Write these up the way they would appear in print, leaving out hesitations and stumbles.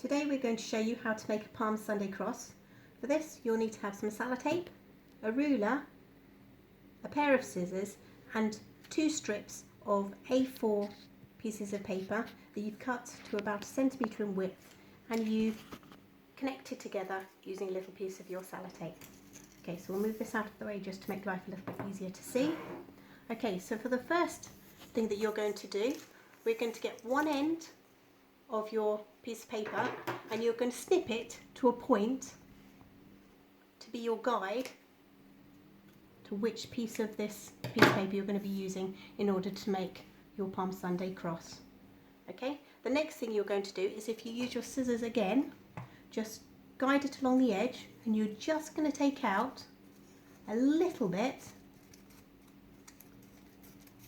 Today we're going to show you how to make a Palm Sunday cross. For this you'll need to have some sellotape, a ruler, a pair of scissors and 2 strips of A4 pieces of paper that you've cut to about 1 centimetre in width and you've connected together using a little piece of your sellotape. Okay, so we'll move this out of the way just to make life a little bit easier to see. Okay, so for the first thing that you're going to do, we're going to get one end of your piece of paper and you're going to snip it to a point to be your guide to which piece of this piece of paper you're going to be using in order to make your Palm Sunday cross. Okay, the next thing you're going to do is, if you use your scissors again, just guide it along the edge and you're just going to take out a little bit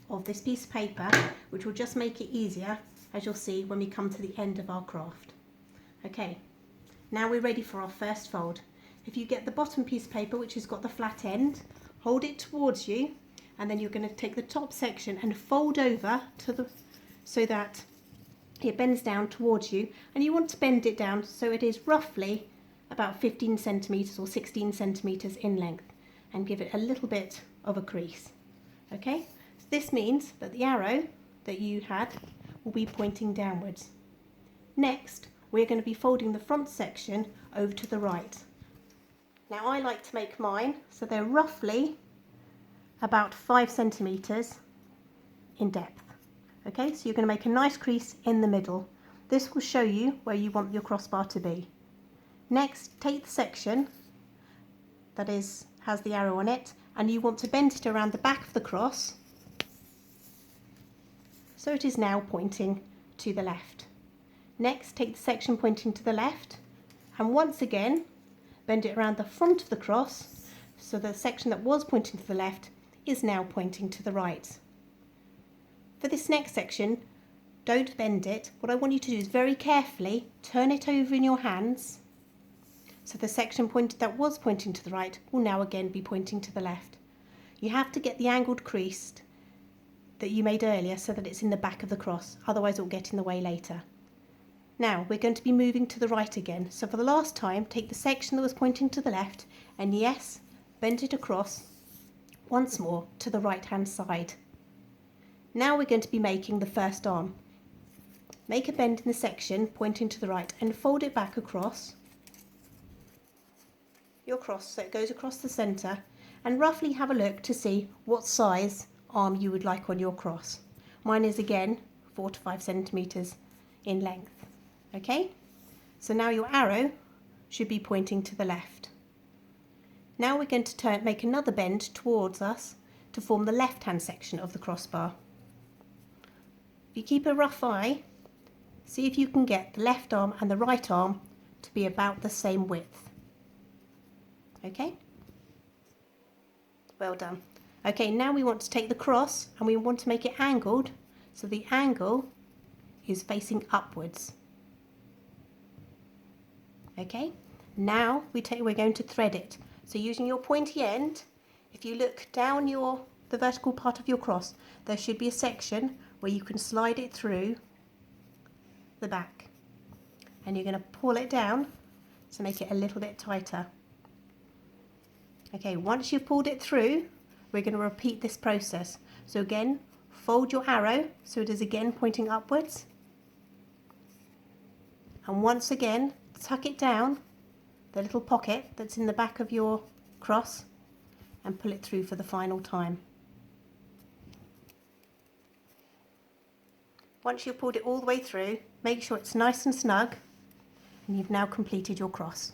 of this piece of paper, which will just make it easier, as you'll see when we come to the end of our craft. Okay, now we're ready for our first fold. If you get the bottom piece of paper, which has got the flat end, hold it towards you and then you're going to take the top section and fold over to the so that it bends down towards you, and you want to bend it down so it is roughly about 15 centimetres or 16 centimetres in length, and give it a little bit of a crease. Okay, so this means that the arrow that you had will be pointing downwards. Next we're going to be folding the front section over to the right. Now I like to make mine so they're roughly about 5 centimetres in depth. Okay, so you're going to make a nice crease in the middle. This will show you where you want your crossbar to be. Next, take the section that has the arrow on it and you want to bend it around the back of the cross so it is now pointing to the left. Next, take the section pointing to the left and once again bend it around the front of the cross so the section that was pointing to the left is now pointing to the right. For this next section, don't bend it. What I want you to do is very carefully turn it over in your hands so the section that was pointing to the right will now again be pointing to the left. You have to get the angled crease that you made earlier so that it's in the back of the cross, otherwise it will get in the way later. Now we're going to be moving to the right again, so for the last time take the section that was pointing to the left and yes, bend it across once more to the right hand side. Now we're going to be making the first arm. Make a bend in the section pointing to the right and fold it back across your cross so it goes across the centre, and roughly have a look to see what size arm you would like on your cross. Mine is again 4 to 5 centimetres in length. Okay, so now your arrow should be pointing to the left. Now we're going to make another bend towards us to form the left hand section of the crossbar. If you keep a rough eye, see if you can get the left arm and the right arm to be about the same width. Okay, well done. Okay, now we want to take the cross and we want to make it angled so the angle is facing upwards. Okay, now we're going to thread it. So using your pointy end, if you look down the vertical part of your cross, there should be a section where you can slide it through the back, and you're going to pull it down to make it a little bit tighter. Okay, once you've pulled it through, we're going to repeat this process. So again, fold your arrow so it is again pointing upwards, and once again tuck it down the little pocket that's in the back of your cross and pull it through for the final time. Once you've pulled it all the way through, make sure it's nice and snug and you've now completed your cross.